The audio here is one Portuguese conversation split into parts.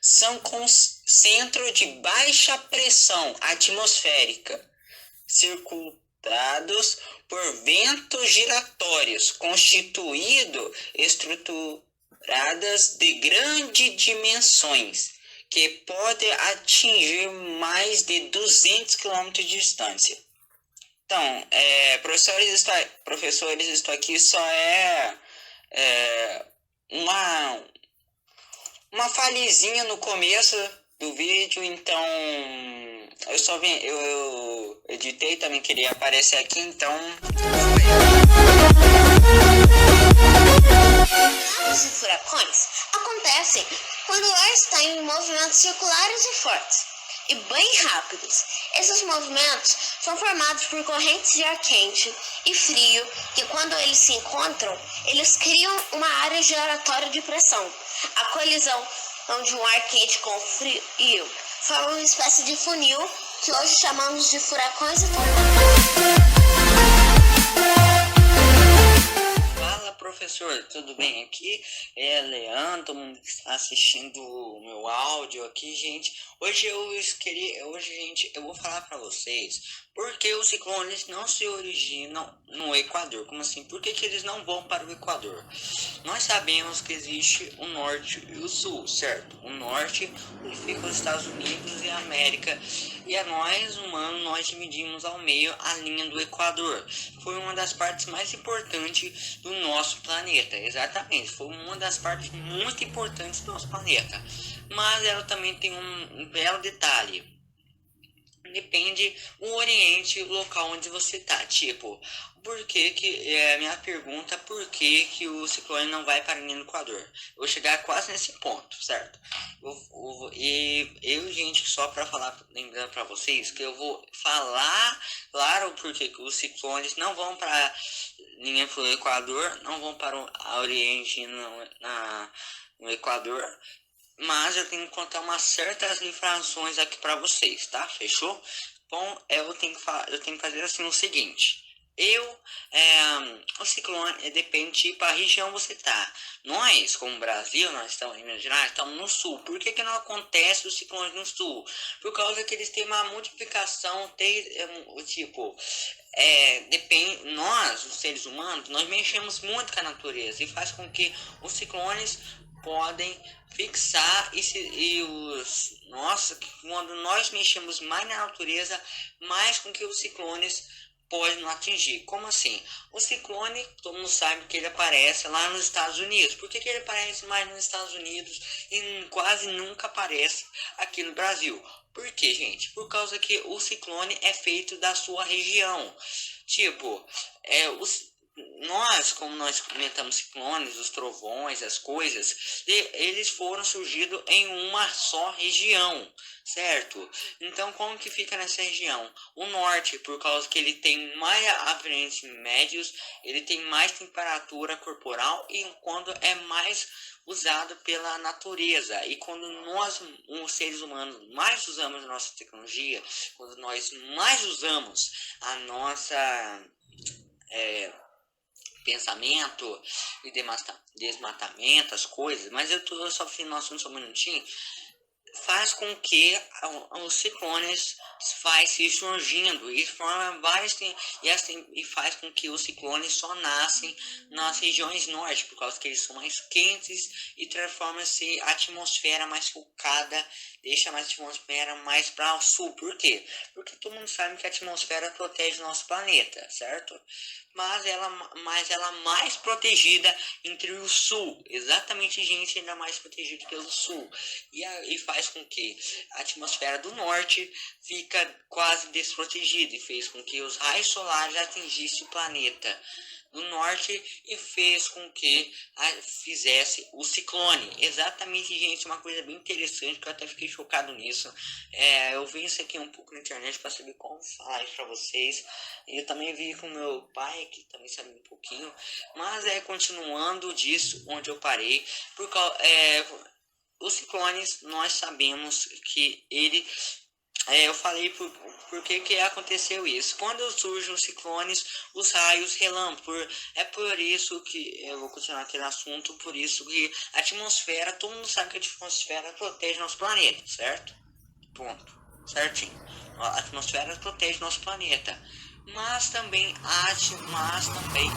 são com centro de baixa pressão atmosférica, circulados por ventos giratórios, constituído estruturadas de grandes dimensões, que podem atingir mais de 200 quilômetros de distância. Então, professores, isso aqui só é uma falhazinha no começo do vídeo, então eu editei, também queria aparecer aqui, então Tornados e furacões acontecem quando o ar está em movimentos circulares e fortes e bem rápidos. Esses movimentos são formados por correntes de ar quente e frio que, quando eles se encontram, eles criam uma área giratória de pressão. A colisão de um ar quente com frio forma uma espécie de funil que hoje chamamos de furacões e tornados. Professor, tudo bem? Aqui é Leandro, todo mundo que está assistindo o meu áudio aqui, gente. Hoje, gente, eu vou falar para vocês por que os ciclones não se originam no Equador. Como assim? Por que eles não vão para o Equador? Nós sabemos que existe o norte e o sul, certo? O norte fica os Estados Unidos e a América, e a nós, humanos, nós dividimos ao meio a linha do Equador. Foi uma das partes mais importantes do nosso planeta, exatamente, foi uma das partes muito importantes do nosso planeta, mas ela também tem um belo detalhe: depende o Oriente, o local onde você tá, tipo, por que minha pergunta, por que o ciclone não vai para o Equador? Eu vou chegar quase nesse ponto, certo? Gente, só para falar, lembrando para vocês que eu vou falar, claro, porque os ciclones não vão para linha pro Equador, não vão para o Oriente no Equador, mas eu tenho que contar umas certas infrações aqui para vocês, tá? Fechou? Bom, eu tenho que fazer assim o seguinte: o ciclone depende para a região você tá. Nós, como Brasil, nós estamos em Minas Gerais, estamos no sul. Por que não acontece os ciclones no sul? Por causa que eles têm uma multiplicação, depende, nós, os seres humanos, nós mexemos muito com a natureza e faz com que os ciclones podem fixar quando nós mexemos mais na natureza, mais com que os ciclones podem atingir. Como assim? O ciclone, todo mundo sabe que ele aparece lá nos Estados Unidos. Por que ele aparece mais nos Estados Unidos e quase nunca aparece aqui no Brasil? Por quê, gente? Por causa que o ciclone é feito da sua região. Tipo, como nós comentamos ciclones, os trovões, as coisas, eles foram surgidos em uma só região, certo? Então, como que fica nessa região? O norte, por causa que ele tem mais abrangentes médios, ele tem mais temperatura corporal e quando é mais usado pela natureza. E quando nós, os seres humanos, mais usamos a nossa tecnologia, quando nós mais usamos a nossa pensamento e desmatamento, as coisas, mas eu só fiz no assunto só um minutinho, faz com que os ciclones se surgindo e forma várias e faz com que os ciclones só nascem nas regiões norte, por causa que eles são mais quentes e transforma-se a atmosfera mais focada, deixa a atmosfera mais para o sul. Por quê? Porque todo mundo sabe que a atmosfera protege o nosso planeta, certo? Mas ela mais protegida entre o sul, exatamente, gente, ainda mais protegida pelo sul, e faz com que a atmosfera do norte fica quase desprotegida e fez com que os raios solares atingissem o planeta do norte e fez com que fizesse o ciclone. Exatamente, gente, uma coisa bem interessante que eu até fiquei chocado nisso. Eu vi isso aqui um pouco na internet para saber como falar isso para vocês. Eu também vi com meu pai, que também sabe um pouquinho. Mas continuando disso, onde eu parei, os ciclones, nós sabemos que ele eu falei Por que aconteceu isso? Quando surgem os ciclones, os raios relâmpagos. É por isso que, eu vou continuar aqui no assunto, por isso que a atmosfera, todo mundo sabe que a atmosfera protege nosso planeta, certo? Ponto. Certinho. A atmosfera protege nosso planeta. Mas também a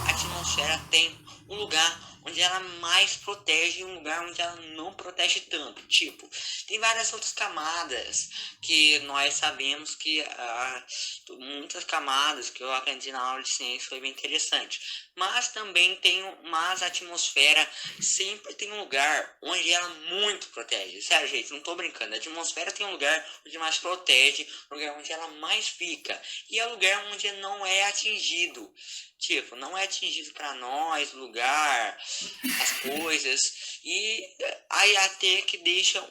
atmosfera tem um lugar onde ela mais protege e um lugar onde ela não protege tanto. Tipo, tem várias outras camadas que nós sabemos que muitas camadas que eu aprendi na aula de ciência foi bem interessante. Mas também a atmosfera sempre tem um lugar onde ela muito protege. Sério, gente, não tô brincando. A atmosfera tem um lugar onde mais protege, um lugar onde ela mais fica. E é o lugar onde não é atingido. Tipo, não é atingido para nós, lugar, as coisas. E aí até que deixa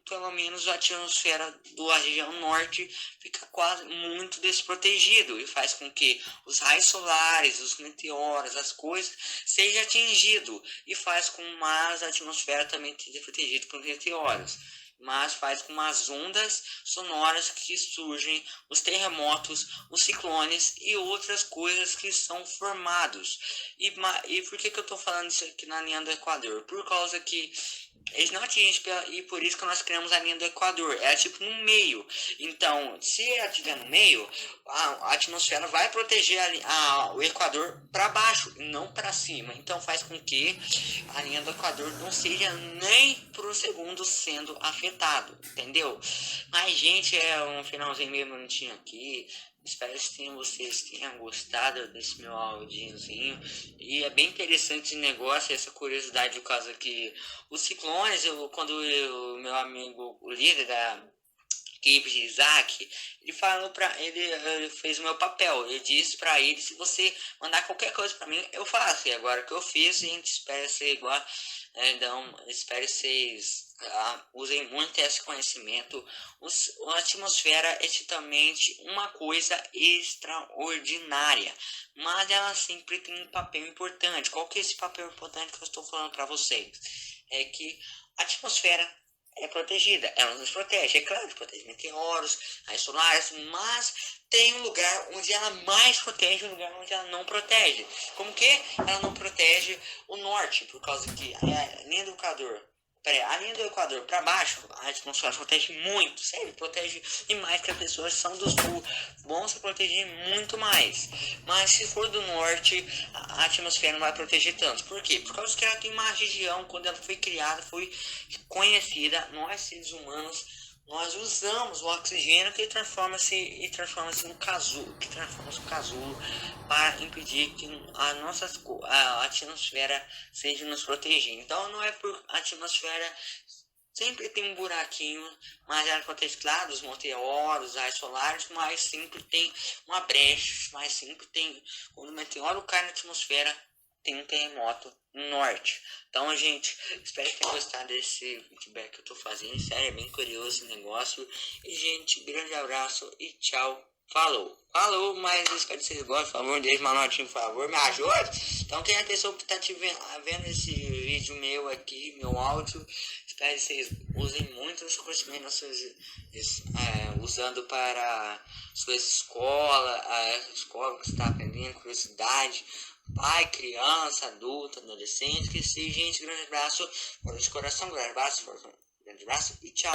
pelo menos a atmosfera da região norte fica quase muito desprotegido. E faz com que os raios solares, os meteoros, as coisas, seja atingido. E faz com que a atmosfera também seja protegida por meteoros. Mas faz com as ondas sonoras que surgem, os terremotos, os ciclones e outras coisas que são formados. E por que eu estou falando isso aqui na linha do Equador? Por causa que eles não atingem, e por isso que nós criamos a linha do Equador. É tipo no meio. Então, se ela estiver no meio, a atmosfera vai proteger o Equador para baixo, não para cima. Então faz com que a linha do Equador não seja nem por um segundo sendo afetado, entendeu? Mas, gente, é um finalzinho meio bonitinho aqui. Espero que vocês tenham gostado desse meu audiozinho. E é bem interessante esse negócio, essa curiosidade, por causa que os ciclones, quando o meu amigo, o líder da equipe de Isaac, ele fez o meu papel. Eu disse pra ele: se você mandar qualquer coisa pra mim, eu faço. E agora que eu fiz, a gente espera ser igual. Então, espero que vocês usem muito esse conhecimento. A atmosfera é totalmente uma coisa extraordinária, mas ela sempre tem um papel importante. Qual que é esse papel importante que eu estou falando para vocês? É que a atmosfera é protegida, ela nos protege, é claro, protege meteoros, raios solares, mas tem um lugar onde ela mais protege e um lugar onde ela não protege. Como que ela não protege o norte? Por causa que a linha do Equador para baixo, a atmosfera protege muito, sério, protege demais, que as pessoas são do sul, vão se proteger muito mais. Mas se for do norte, a atmosfera não vai proteger tanto. Por quê? Por causa que ela tem uma região, quando ela foi criada, foi conhecida, nós seres humanos, nós usamos o oxigênio que transforma-se no casulo, para impedir que a atmosfera seja nos proteger. Então não é por a atmosfera sempre tem um buraquinho, mas ela protege, claro, os meteoros, os raios solares, mas sempre tem uma brecha, mas sempre tem, quando o meteoro cai na atmosfera, tem um terremoto no norte. Então, gente, espero que tenham gostado desse feedback que eu tô fazendo. Sério, é bem curioso esse negócio. E, gente, grande abraço e tchau. Falou, mas espero que vocês gostem. Por favor, deixe uma notinha, por favor, me ajude. Então, quem é a pessoa que tá vendo esse vídeo meu aqui, meu áudio, espero que vocês usem muito esse conhecimento, usando para sua escola que você está aprendendo, curiosidade, pai, criança, adulto, adolescente, que seja. Gente, grande abraço, de coração, grande abraço e tchau.